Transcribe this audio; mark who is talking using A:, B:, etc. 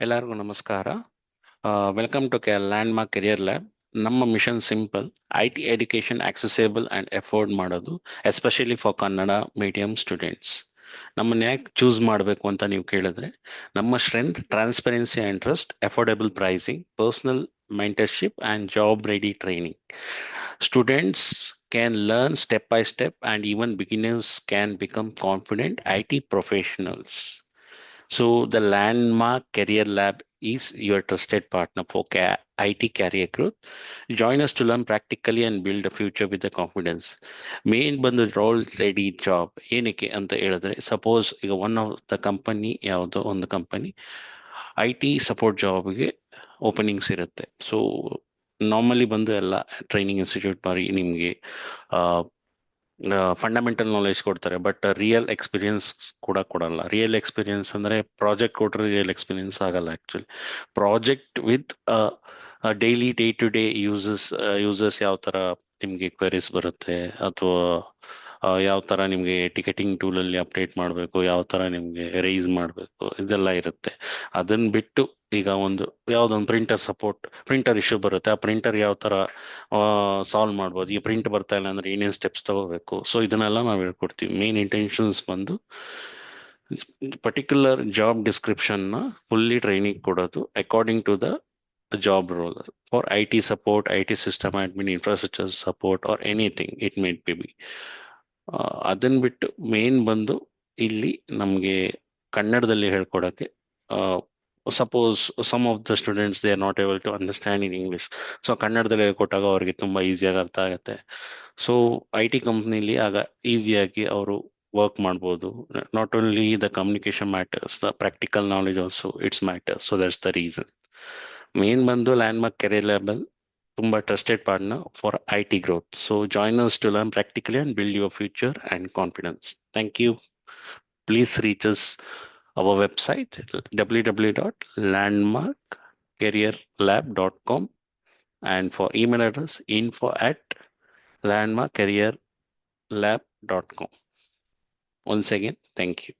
A: ಎಲ್ಲರಿಗೂ ನಮಸ್ಕಾರ. Welcome to landmark career lab. ನಮ್ಮ mission simple: IT education accessible and afford ಮಾಡೋದು, especially for Kannada medium students. ನಮ್ಮನ್ನ ಯಾಕೆ ಚೂಸ್ ಮಾಡಬೇಕು ಅಂತ ನೀವು ಕೇಳಿದ್ರೆ, ನಮ್ಮ strength transparency and trust, affordable pricing, personal mentorship and job ready training. Students can learn step by step, and even beginners can become confident IT professionals. So, the Landmark Career Lab is your trusted partner for IT career growth. Join us to learn practically and build a future with the confidence. Main ಬಂದು roll ready job ಏನಕ್ಕೆ ಅಂತ ಹೇಳಿದ್ರೆ, suppose ಈಗ one of the company, ಯಾವುದೋ ಒಂದು company IT support ಜಾಬ್ಗೆ openings ಇರುತ್ತೆ. So normally ಬಂದು ಎಲ್ಲ ಟ್ರೈನಿಂಗ್ ಇನ್ಸ್ಟಿಟ್ಯೂಟ್ ಮಾಡಿ ನಿಮಗೆ ಫಂಡಮೆಂಟಲ್ ನಾಲೆಜ್ ಕೊಡ್ತಾರೆ, ಬಟ್ ರಿಯಲ್ ಎಕ್ಸ್ಪೀರಿಯನ್ಸ್ ಕೂಡ ಕೊಡಲ್ಲ. ರಿಯಲ್ ಎಕ್ಸ್ಪೀರಿಯನ್ಸ್ ಅಂದ್ರೆ ಪ್ರಾಜೆಕ್ಟ್ ಕೊಟ್ಟರೆ ರಿಯಲ್ ಎಕ್ಸ್ಪೀರಿಯನ್ಸ್ ಆಗಲ್ಲ. Actually project with daily day to day uses ಯಾವ ತರ ನಿಮ್ಗೆ ಕ್ವೆರೀಸ್ ಬರುತ್ತೆ, ಅಥವಾ ಯಾವ ತರ ನಿಮ್ಗೆ ಟಿಕೆಟಿಂಗ್ ಟೂಲ್ ಅಲ್ಲಿ ಅಪ್ಡೇಟ್ ಮಾಡಬೇಕು, ಯಾವ ತರ ನಿಮ್ಗೆ ರೈಸ್ ಮಾಡಬೇಕು, ಇದೆಲ್ಲ ಇರುತ್ತೆ. ಅದನ್ನ ಬಿಟ್ಟು ಈಗ ಒಂದು ಯಾವ್ದೊಂದು ಪ್ರಿಂಟರ್ ಇಶ್ಯೂ ಬರುತ್ತೆ, ಆ ಪ್ರಿಂಟರ್ ಯಾವ ತರ ಸಾಲ್ವ್ ಮಾಡ್ಬೋದು, ಈ ಪ್ರಿಂಟ್ ಬರ್ತಾ ಇಲ್ಲ ಅಂದ್ರೆ ಏನೇನು ಸ್ಟೆಪ್ಸ್ ತಗೋಬೇಕು, ಸೊ ಇದನ್ನೆಲ್ಲ ನಾವು ಹೇಳ್ಕೊಡ್ತೀವಿ. ಮೇನ್ ಇಂಟೆನ್ಷನ್ಸ್ ಬಂದು ಪರ್ಟಿಕ್ಯುಲರ್ ಜಾಬ್ ಡಿಸ್ಕ್ರಿಪ್ಷನ್ ನ ಫುಲ್ಲಿ ಟ್ರೈನಿಂಗ್ ಕೊಡೋದು according to the job role for IT support, IT system admin, infrastructure support or anything it might be. ಅದನ್ನ ಬಿಟ್ಟು ಮೇನ್ ಬಂದು ಇಲ್ಲಿ ನಮಗೆ ಕನ್ನಡದಲ್ಲಿ ಹೇಳ್ಕೊಡಕ್ಕೆ, suppose some of the students they are not able to understand in English, so ಕನ್ನಡದಲ್ಲಿ ಹೇಳ್ಕೊಟ್ಟಾಗ ಅವ್ರಿಗೆ ತುಂಬಾ ಈಸಿಯಾಗಿ ಅರ್ಥ ಆಗುತ್ತೆ. ಸೊ IT ಕಂಪ್ನಿಲಿ ಆಗ ಈಸಿಯಾಗಿ ಅವರು ವರ್ಕ್ ಮಾಡ್ಬೋದು. Not only the communication matters, the practical knowledge also it's matters. So that's the reason. Main ಬಂದು ಲ್ಯಾಂಡ್ಮಾರ್ಕ್ ಕೆರಿಯರ್ ಲ್ಯಾಬ್ ತುಂಬಾ trusted partner for IT growth. So join us to learn practically and build your future and confidence. Thank you. Please reach us our website www.landmarkcareerlab.com, and for email address info@landmarkcareerlab.com. Once again, thank you.